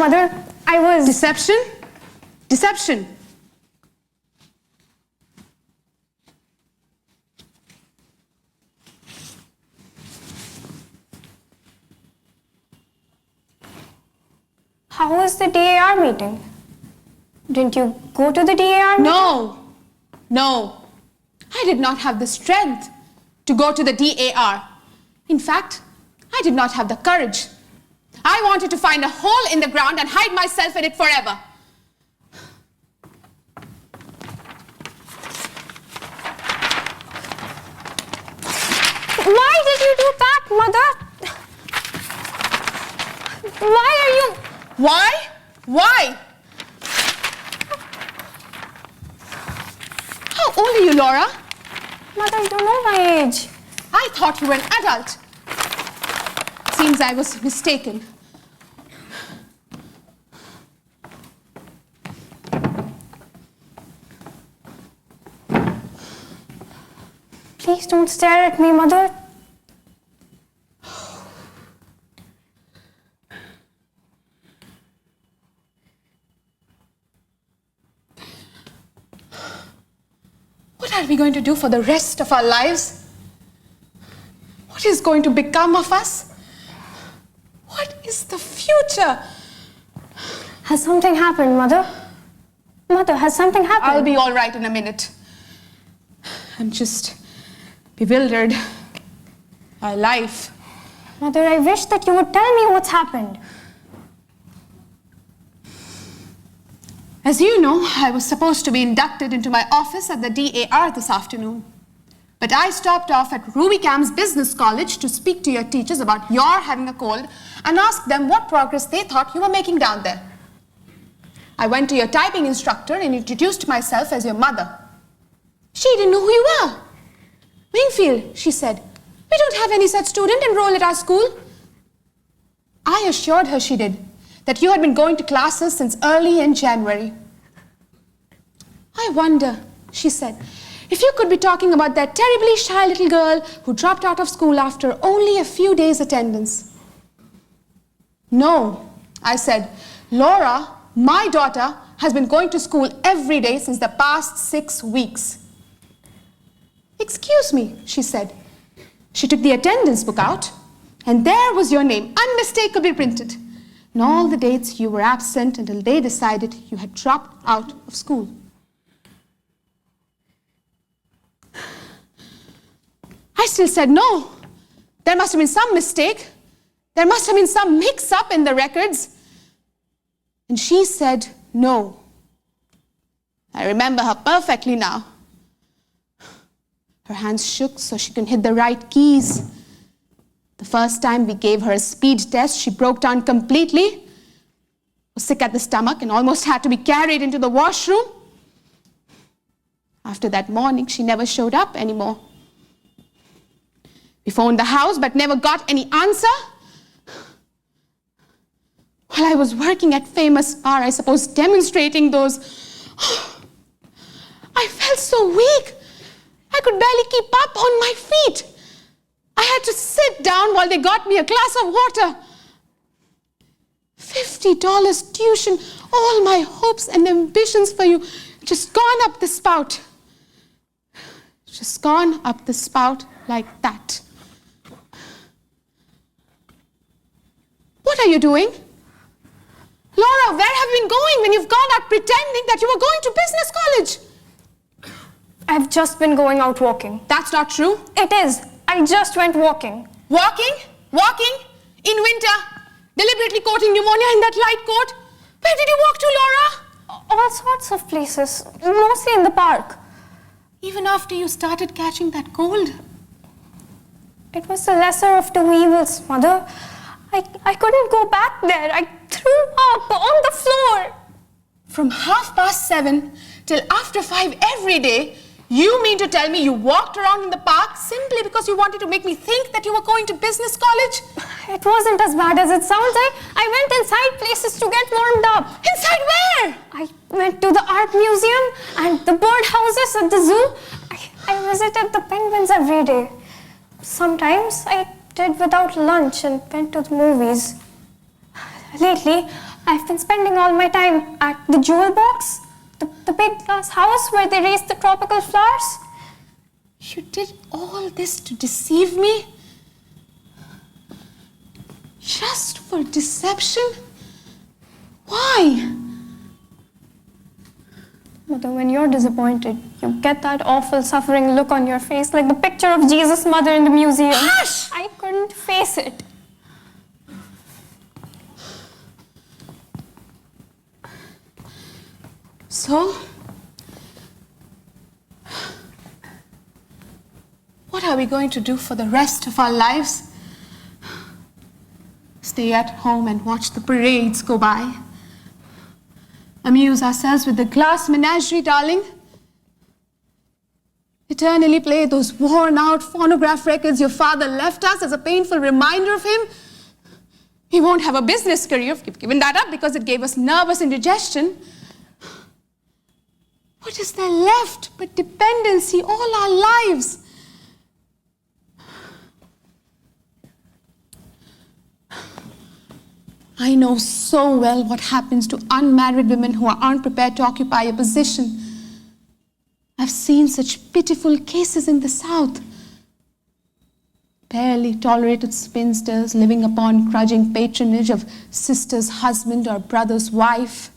Mother. I was... Deception? Deception. How was the DAR meeting? Didn't you go to the DAR meeting? No. I did not have the strength to go to the DAR. In fact, I did not have the courage. I wanted to find a hole in the ground and hide myself in it forever. Why did you do that, Mother? Why are you... Why? How old are you, Laura? Mother, you don't know my age. I thought you were an adult. Seems I was mistaken. Please don't stare at me, Mother. What are we going to do for the rest of our lives? What is going to become of us? What is the future? Has something happened, Mother? Mother, has something happened? I'll be all right in a minute. I'm just bewildered by life. Mother, I wish that you would tell me what's happened. As you know, I was supposed to be inducted into my office at the DAR this afternoon. But I stopped off at Ruby Camp's business college to speak to your teachers about your having a cold and ask them what progress they thought you were making down there. I went to your typing instructor and introduced myself as your mother. She didn't know who you were. Wingfield, she said, we don't have any such student enrolled at our school. I assured her she did, that you had been going to classes since early in January. I wonder, she said, if you could be talking about that terribly shy little girl who dropped out of school after only a few days' attendance. No, I said, Laura, my daughter, has been going to school every day since the past 6 weeks. Excuse me, she said. She took the attendance book out, and there was your name, unmistakably printed, and all the dates you were absent until they decided you had dropped out of school. I still said no. There must have been some mistake. There must have been some mix-up in the records. And she said no. I remember her perfectly now. Her hands shook so she couldn't hit the right keys. The first time we gave her a speed test, she broke down completely, was sick at the stomach, and almost had to be carried into the washroom. After that morning, she never showed up anymore. We phoned the house, but never got any answer. While I was working at Famous R, I suppose, demonstrating those, I felt so weak. I could barely keep up on my feet. I had to sit down while they got me a glass of water. $50 tuition, all my hopes and ambitions for you, just gone up the spout. Just gone up the spout like that. What are you doing? Laura, where have you been going when you've gone out pretending that you were going to business college? I've just been going out walking. That's not true. It is. I just went walking. Walking? Walking? In winter? Deliberately coating pneumonia in that light coat? Where did you walk to, Laura? All sorts of places, mostly in the park. Even after you started catching that cold? It was the lesser of two evils, Mother. I couldn't go back there. I threw up on the floor. From 7:30 till after 5 every day, you mean to tell me you walked around in the park simply because you wanted to make me think that you were going to business college? It wasn't as bad as it sounds. I went inside places to get warmed up. Inside where? I went to the art museum and the bird houses at the zoo. I visited the penguins every day. Sometimes I did without lunch and went to the movies. Lately, I've been spending all my time at the jewel box, the big glass house where they raise the tropical flowers. You did all this to deceive me? Just for deception? Why? Mother, when you're disappointed, you get that awful suffering look on your face, like the picture of Jesus' mother in the museum. Hush! I couldn't face it. So, what are we going to do for the rest of our lives? Stay at home and watch the parades go by? Amuse ourselves with the glass menagerie, darling? Eternally play those worn-out phonograph records your father left us as a painful reminder of him? He won't have a business career. We've given that up because it gave us nervous indigestion. What is there left but dependency all our lives? I know so well what happens to unmarried women who aren't prepared to occupy a position. I've seen such pitiful cases in the South. Barely tolerated spinsters living upon grudging patronage of sister's husband or brother's wife,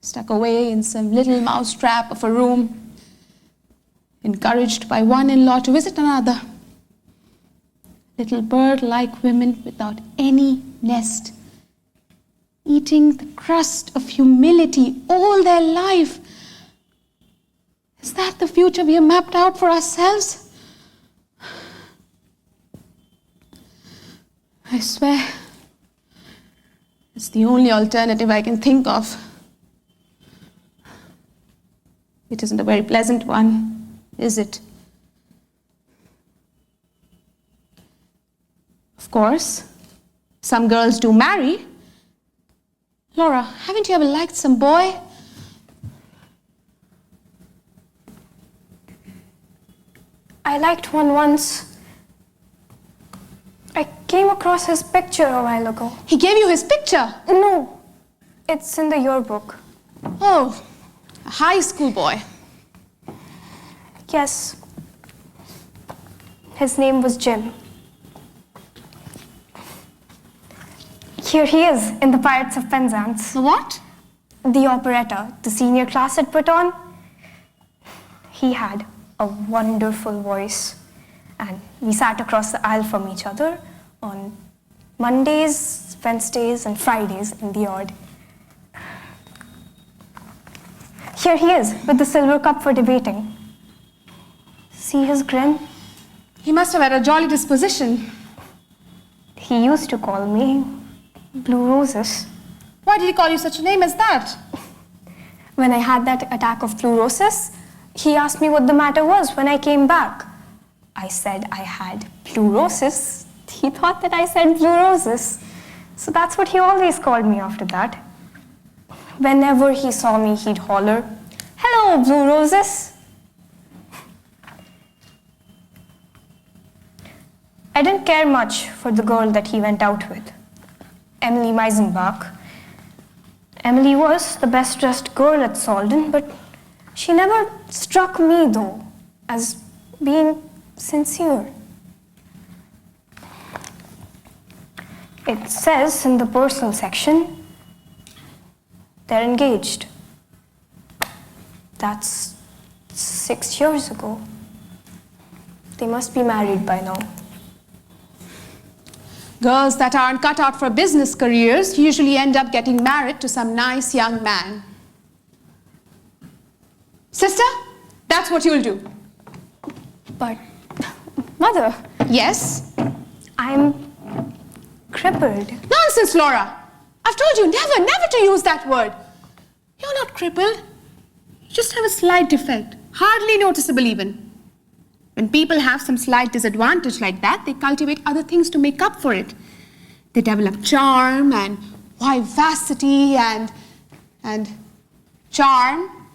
stuck away in some little mousetrap of a room, encouraged by one in-law to visit another. Little bird-like women without any nest, eating the crust of humility all their life. Is that the future we have mapped out for ourselves? I swear, it's the only alternative I can think of. It isn't a very pleasant one, is it? Of course, some girls do marry. Laura, haven't you ever liked some boy? I liked one once. I came across his picture a while ago. He gave you his picture? No, it's in the yearbook. Oh, a high school boy. Yes. His name was Jim. Here he is in the Pirates of Penzance. The what? The operetta the senior class had put on. He had a wonderful voice, and we sat across the aisle from each other on Mondays, Wednesdays, and Fridays in the odd. Here he is with the silver cup for debating. See his grin? He must have had a jolly disposition. He used to call me Blue Roses. Why did he call you such a name as that? When I had that attack of fluorosis, he asked me what the matter was when I came back. I said I had fluorosis. He thought that I said Blue Roses. So that's what he always called me after that. Whenever he saw me, he'd holler, "Hello, Blue Roses." I didn't care much for the girl that he went out with, Emily Meisenbach. Emily was the best-dressed girl at Salden, but she never struck me, though, as being sincere. It says in the personal section, they're engaged. That's 6 years ago. They must be married by now. Girls that aren't cut out for business careers usually end up getting married to some nice young man. Sister, that's what you'll do. But, Mother. Yes? I'm crippled. Nonsense, Laura. I've told you never to use that word. You're not crippled. You just have a slight defect, hardly noticeable even. When people have some slight disadvantage like that, they cultivate other things to make up for it. They develop charm and vivacity and charm.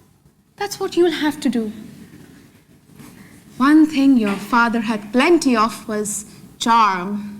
That's what you'll have to do. One thing your father had plenty of was charm.